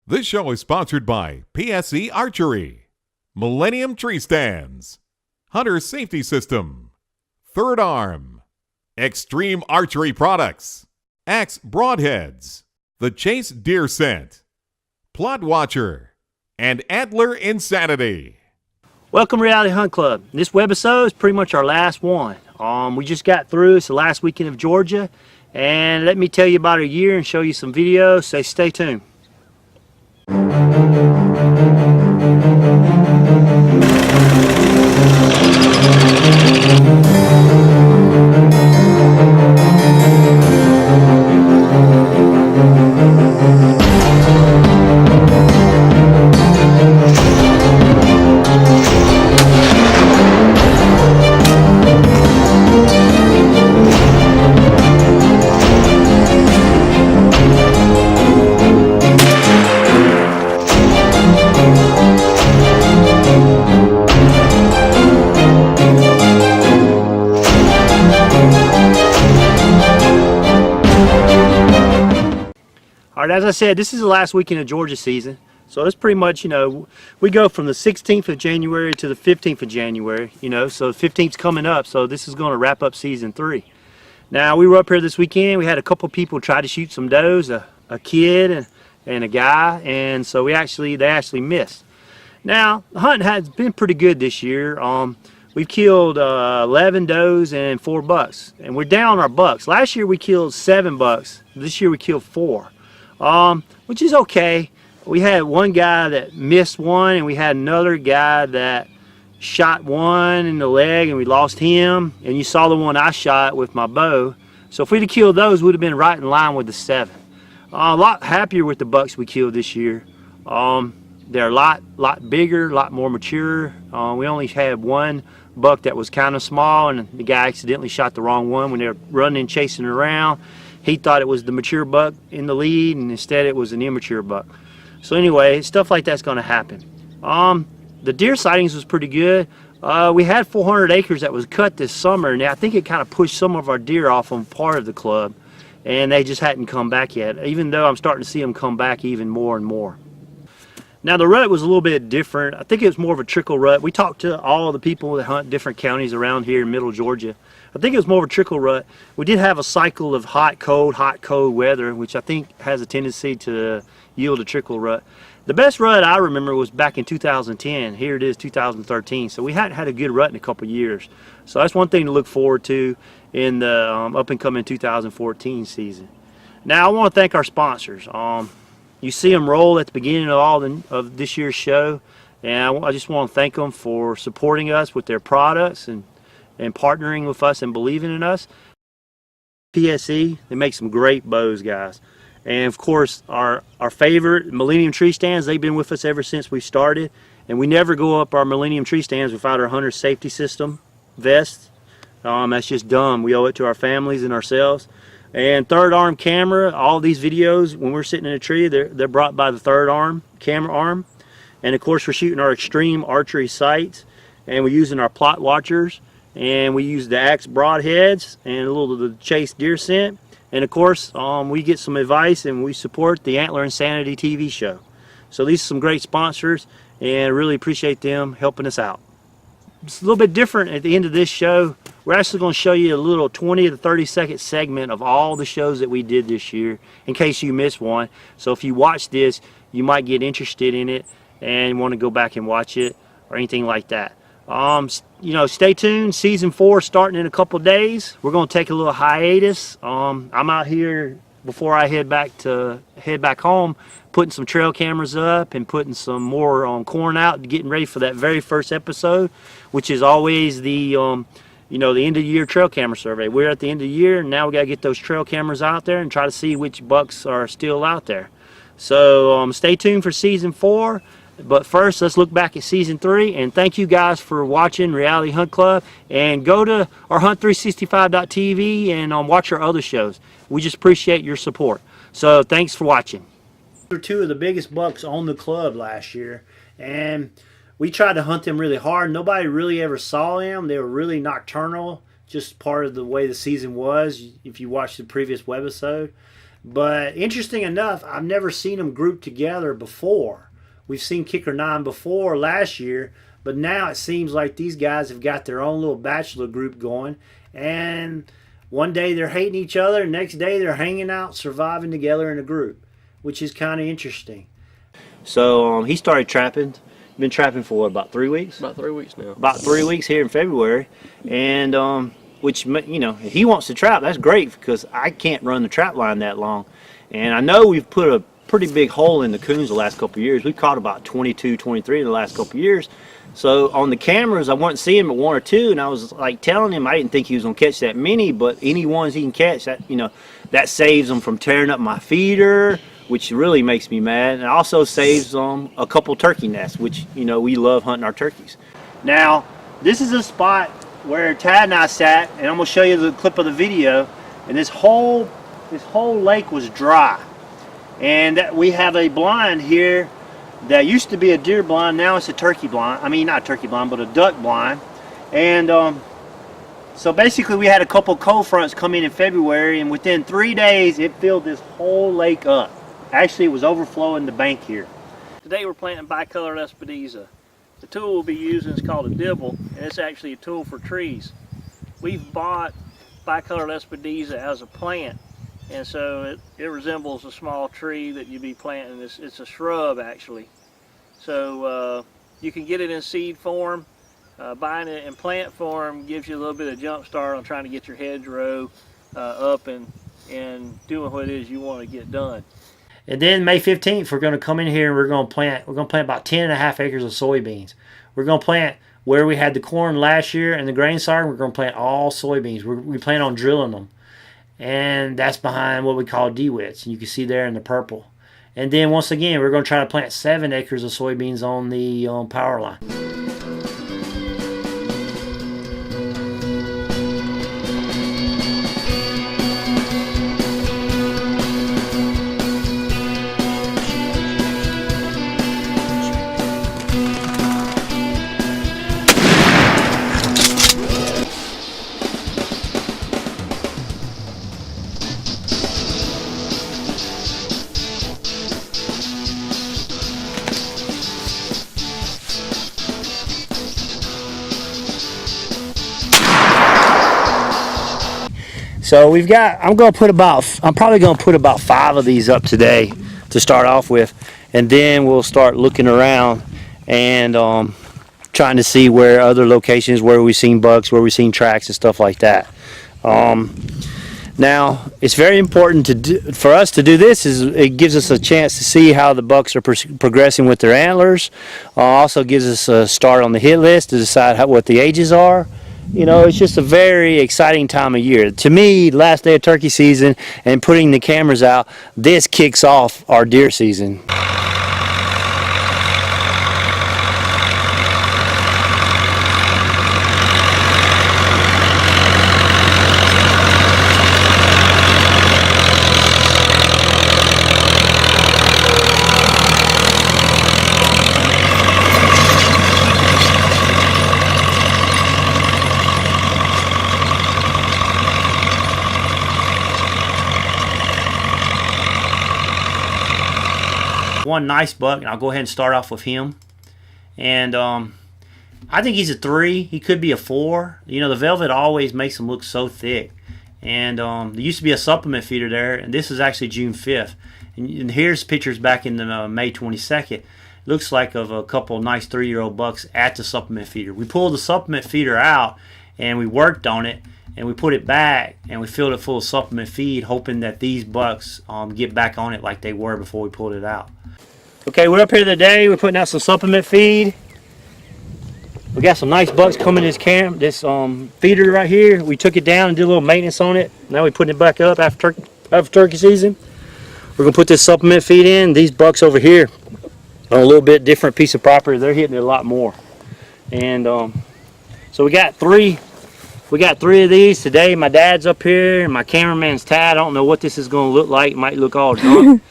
This show is sponsored by PSE Archery, Millennium Tree Stands, Hunter Safety System, Third Arm, Extreme Archery Products, Axe Broadheads, The Chase Deer Scent, Plot Watcher, and Antler Insanity. Welcome Reality Hunt Club. This webisode is pretty much our last one. We just got through. It's the last weekend of Georgia, and let me tell you about our year and show you some videos. So stay tuned. All right, as I said, this is the last weekend of Georgia season. So it's pretty much, we go from the 16th of January to the 15th of January, so the 15th's coming up. So this is going to wrap up season 3. Now, we were up here this weekend. We had a couple people try to shoot some does, a kid and a guy, and so they actually missed. Now, the hunting has been pretty good this year. We've killed 11 does and 4 bucks, and we're down our bucks. Last year we killed 7 bucks. This year we killed 4. Which is okay. We had one guy that missed one, and we had another guy that shot one in the leg, and we lost him. And you saw the one I shot with my bow. So if we'd have killed those, we'd have been right in line with the 7. A lot happier with the bucks we killed this year. They're a lot bigger, a lot more mature. We only had one buck that was kind of small, and the guy accidentally shot the wrong one when they were running and chasing around. He thought it was the mature buck in the lead, and instead it was an immature buck. So anyway, stuff like that's going to happen. The deer sightings was pretty good. We had 400 acres that was cut this summer, and I think it kind of pushed some of our deer off on part of the club, and they just hadn't come back yet, even though I'm starting to see them come back even more and more. Now, the rut was a little bit different. I think it was more of a trickle rut. We talked to all the people that hunt different counties around here in middle Georgia. I think it was more of a trickle rut. We did have a cycle of hot, cold weather, which I think has a tendency to yield a trickle rut. The best rut I remember was back in 2010. Here it is, 2013. So we hadn't had a good rut in a couple years. So that's one thing to look forward to in the up and coming 2014 season. Now, I want to thank our sponsors. You see them roll at the beginning of this year's show, and I just want to thank them for supporting us with their products and partnering with us and believing in us. PSE, they make some great bows, guys. And of course, our favorite Millennium Tree Stands, they've been with us ever since we started. And we never go up our Millennium Tree Stands without our Hunter Safety System vest. That's just dumb. We owe it to our families and ourselves. And Third Arm camera, all these videos, when we're sitting in a tree, they're brought by the Third Arm camera arm. And of course, we're shooting our extreme archery sights, and we're using our plot watchers, and we use the Axe Broadheads and a little of the Chase Deer Scent. And of course, we get some advice, and we support the Antler Insanity TV show. So these are some great sponsors, and I really appreciate them helping us out. It's a little bit different at the end of this show. We're actually going to show you a little 20 to 30 second segment of all the shows that we did this year, in case you missed one. So if you watch this, you might get interested in it and want to go back and watch it or anything like that. Stay tuned. Season 4 starting in a couple days. We're going to take a little hiatus. I'm out here before I head back home, putting some trail cameras up and putting some more corn out, getting ready for that very first episode, which is always the the end of the year trail camera survey. We're at the end of the year, and now we got to get those trail cameras out there and try to see which bucks are still out there. So stay tuned for season 4. But first, let's look back at season 3, and thank you guys for watching Reality Hunt Club, and go to our hunt365.tv and watch our other shows. We just appreciate your support. So thanks for watching. They're 2 of the biggest bucks on the club last year, and we tried to hunt them really hard. Nobody really ever saw them. They were really nocturnal, just part of the way the season was, if you watched the previous webisode. But interesting enough, I've never seen them grouped together before. We've seen Kicker 9 before last year, but now it seems like these guys have got their own little bachelor group going, and one day they're hating each other, next day they're hanging out, surviving together in a group, which is kind of interesting. So he started trapping. Been trapping for what, about 3 weeks? About 3 weeks now. About 3 weeks here in February, and which, you know, if he wants to trap, that's great, because I can't run the trap line that long. And I know we've put a pretty big hole in the coons the last couple of years. We've caught about 22, 23 in the last couple of years. So on the cameras, I wasn't seeing him at 1 or 2, and I was like telling him I didn't think he was going to catch that many, but any ones he can catch, that, you know, that saves him from tearing up my feeder, which really makes me mad, and also saves a couple turkey nests, which, you know, we love hunting our turkeys. Now, this is a spot where Tad and I sat, and I'm going to show you the clip of the video, and this whole lake was dry. And we have a blind here that used to be a deer blind, now it's a turkey blind. I mean, not a turkey blind, but a duck blind. And so basically we had a couple cold fronts come in February, and within 3 days it filled this whole lake up. Actually, it was overflowing the bank here. Today we're planting bicolored espadiza. The tool we'll be using is called a dibble, and it's actually a tool for trees. We've bought bicolored espadiza as a plant, and so it resembles a small tree that you'd be planting. It's a shrub, actually. So you can get it in seed form. Buying it in plant form gives you a little bit of jump start on trying to get your hedgerow up and doing what it is you want to get done. And then May 15th, we're going to come in here and we're going to plant about 10.5 acres of soybeans. We're going to plant where we had the corn last year and the grain sorghum. We're going to plant all soybeans. We plan on drilling them. And that's behind what we call DeWitts. And you can see there in the purple. And then once again, we're going to try to plant 7 acres of soybeans on the power line. So we've got, I'm probably going to put about 5 of these up today to start off with, and then we'll start looking around and trying to see where other locations, where we've seen bucks, where we've seen tracks and stuff like that. Now, it's very important for us to do this. It gives us a chance to see how the bucks are progressing with their antlers. Also gives us a start on the hit list to decide what the ages are. You know, it's just a very exciting time of year. To me, last day of turkey season and putting the cameras out, this kicks off our deer season. One nice buck, and I'll go ahead and start off with him. And I think he's a 3. He could be a 4. You know, the velvet always makes him look so thick. And there used to be a supplement feeder there, and this is actually June 5th. And here's pictures back in the May 22nd. Looks like of a couple nice 3-year-old bucks at the supplement feeder. We pulled the supplement feeder out, and we worked on it, and we put it back, and we filled it full of supplement feed, hoping that these bucks get back on it like they were before we pulled it out. Okay, we're up here today. We're putting out some supplement feed. We got some nice bucks coming this feeder right here. We took it down and did a little maintenance on it. Now we're putting it back up after turkey season. We're gonna put this supplement feed in. These bucks over here on a little bit different piece of property. They're hitting it a lot more. And so we got 3 of these today. My dad's up here and my cameraman's Tad. I don't know what this is gonna look like. It might look all drunk.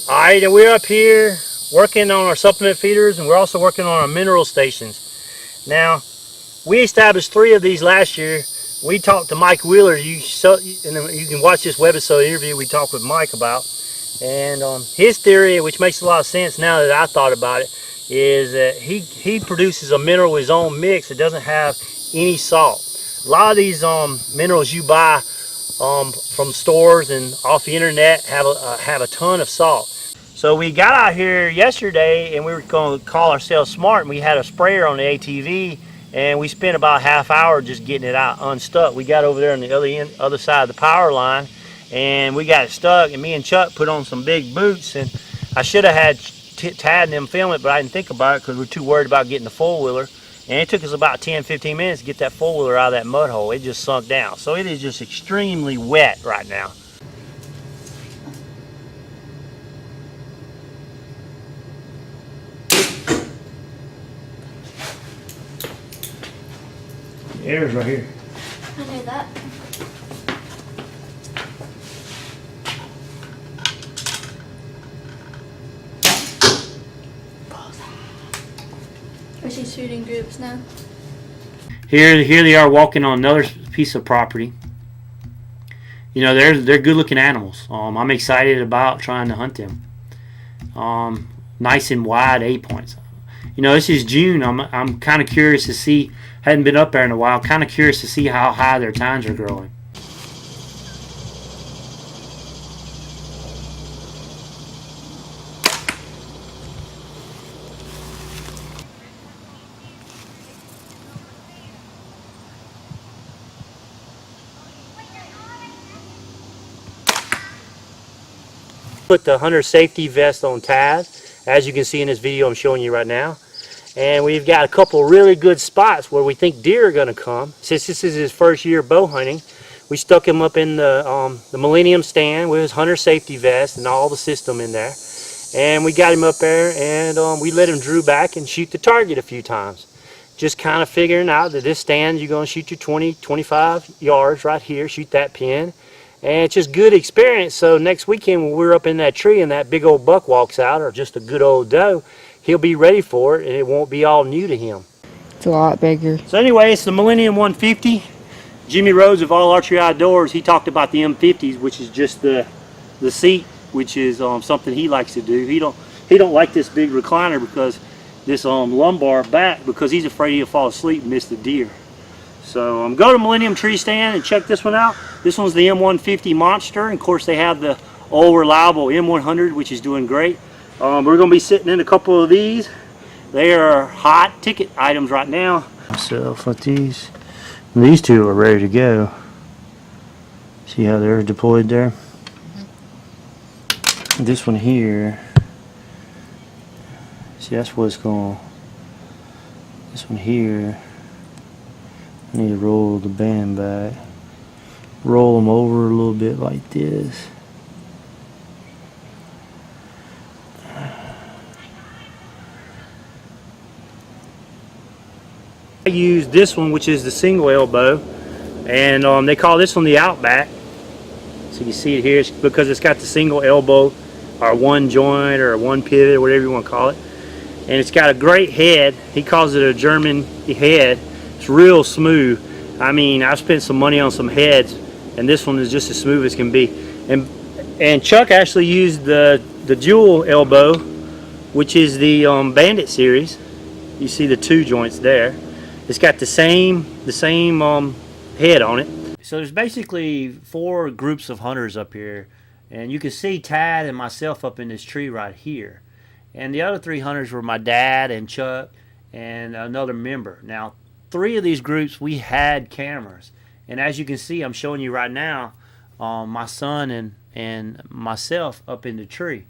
All right, and we're up here working on our supplement feeders, and we're also working on our mineral stations. Now, we established 3 of these last year. we talked to Mike Wheeler. And you can watch this Webisode interview we talked with Mike about. And his theory, which makes a lot of sense now that I thought about it, is that he produces a mineral with his own mix that doesn't have any salt. A lot of these minerals you buy from stores and off the internet have a ton of salt. So we got out here yesterday and we were going to call ourselves smart, and we had a sprayer on the ATV, and we spent about a half hour just getting it out unstuck. We got over there on the other side of the power line, and we got it stuck, and me and Chuck put on some big boots, and I should have had Tad and them film it, but I didn't think about it because we were too worried about getting the four-wheeler. And it took us about 10-15 minutes to get that four-wheeler out of that mud hole. It just sunk down. So it is just extremely wet right now. The air is right here. I knew that. Are she shooting groups now? Here they are walking on another piece of property. You know, they're good-looking animals. I'm excited about trying to hunt them. Nice and wide 8 points. You know, this is June. I'm kind of curious to see. Hadn't been up there in a while. Kind of curious to see how high their tines are growing. Put the hunter safety vest on Tad, as you can see in this video I'm showing you right now. And we've got a couple really good spots where we think deer are going to come. Since this is his first year bow hunting, we stuck him up in the Millennium stand with his hunter safety vest and all the system in there. And we got him up there, and we let him drew back and shoot the target a few times. Just kind of figuring out that this stand, you're going to shoot your 20, 25 yards right here, shoot that pin. And it's just good experience. So next weekend when we're up in that tree and that big old buck walks out, or just a good old doe, he'll be ready for it, and it won't be all new to him. It's a lot bigger. So anyway, it's the Millennium 150. Jimmy Rhodes of All Archery Outdoors, he talked about the M50s, which is just the seat, which is something he likes to do. He don't like this big recliner because this lumbar back, because he's afraid he'll fall asleep and miss the deer. So go to Millennium Tree Stand and check this one out. This one's the M150 Monster, and of course they have the old reliable M100, which is doing great. We're going to be sitting in a couple of these. They are hot ticket items right now. So with these two are ready to go. See how they're deployed there? This one here, see, that's what's going. This one here, I need to roll the band back, roll them over a little bit like this. I use this one, which is the single elbow, and they call this one the Outback. So you see it here, it's because it's got the single elbow, or one joint, or one pivot, or whatever you want to call it. And it's got a great head. He calls it a German head. It's real smooth. I mean, I've spent some money on some heads, and this one is just as smooth as can be. And Chuck actually used the dual elbow, which is the Bandit series. You see the two joints there. It's got the same head on it. So there's basically 4 groups of hunters up here, and you can see Tad and myself up in this tree right here. And the other 3 hunters were my dad and Chuck and another member. Now, 3 of these groups, we had cameras. And as you can see, I'm showing you right now, my son and myself up in the tree.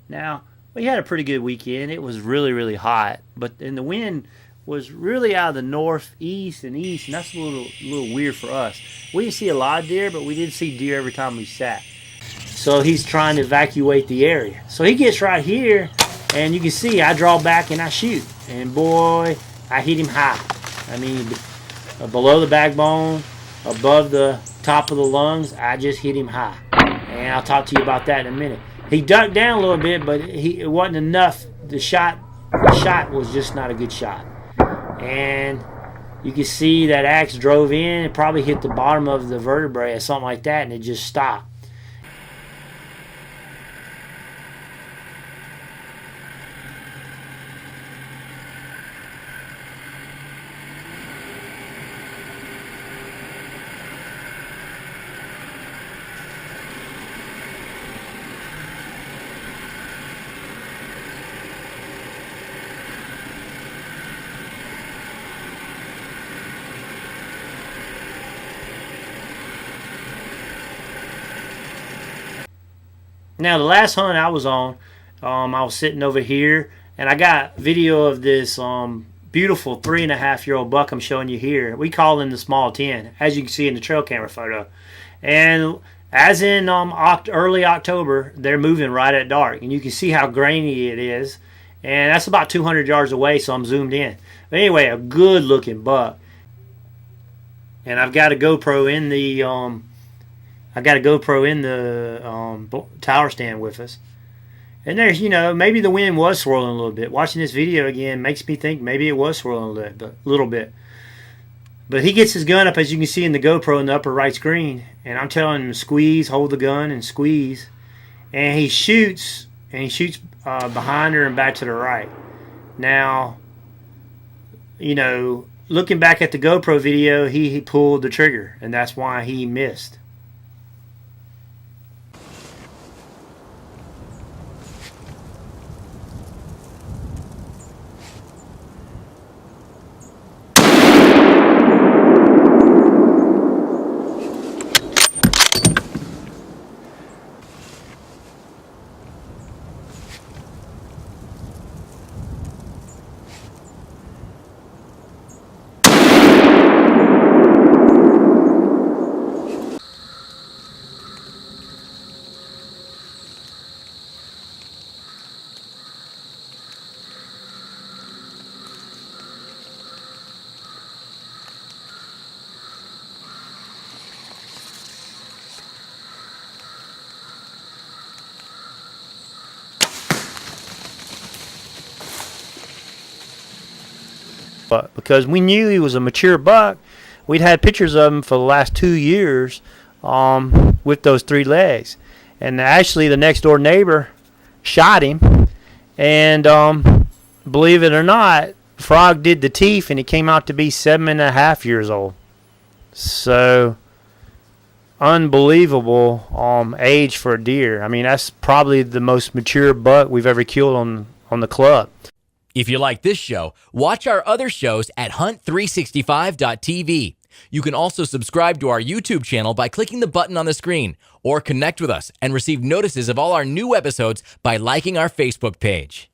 Now, we had a pretty good weekend. It was really, really hot. But the wind was really out of the northeast and east, and that's a little weird for us. We didn't see a lot of deer, but we did see deer every time we sat. So he's trying to evacuate the area. So he gets right here, and you can see I draw back and I shoot. And boy, I hit him high. I mean, below the backbone, above the top of the lungs, I just hit him high. And I'll talk to you about that in a minute. He ducked down a little bit, but it wasn't enough. The shot was just not a good shot. And You can see that axe drove in, it probably hit the bottom of the vertebrae or something like that, and it just stopped. Now, the last hunt I was on, I was sitting over here, and I got video of this beautiful 3.5-year-old buck I'm showing you here. We call him the small 10, as you can see in the trail camera photo. And as in early October, they're moving right at dark, and you can see how grainy it is. And that's about 200 yards away, so I'm zoomed in. But anyway, a good-looking buck. And I've got a GoPro in the tower stand with us. And there's, maybe the wind was swirling a little bit. Watching this video again makes me think maybe it was swirling a little bit. But he gets his gun up, as you can see in the GoPro in the upper right screen. And I'm telling him, squeeze, hold the gun, and squeeze. And he shoots, behind her and back to the right. Now, looking back at the GoPro video, he pulled the trigger, and that's why he missed. But because we knew he was a mature buck, we'd had pictures of him for the last 2 years with those 3 legs. And actually, the next door neighbor shot him. And believe it or not, Frog did the teeth, and he came out to be 7.5 years old. So, unbelievable age for a deer. I mean, that's probably the most mature buck we've ever killed on the club. If you like this show, watch our other shows at hunt365.tv. You can also subscribe to our YouTube channel by clicking the button on the screen, or connect with us and receive notices of all our new episodes by liking our Facebook page.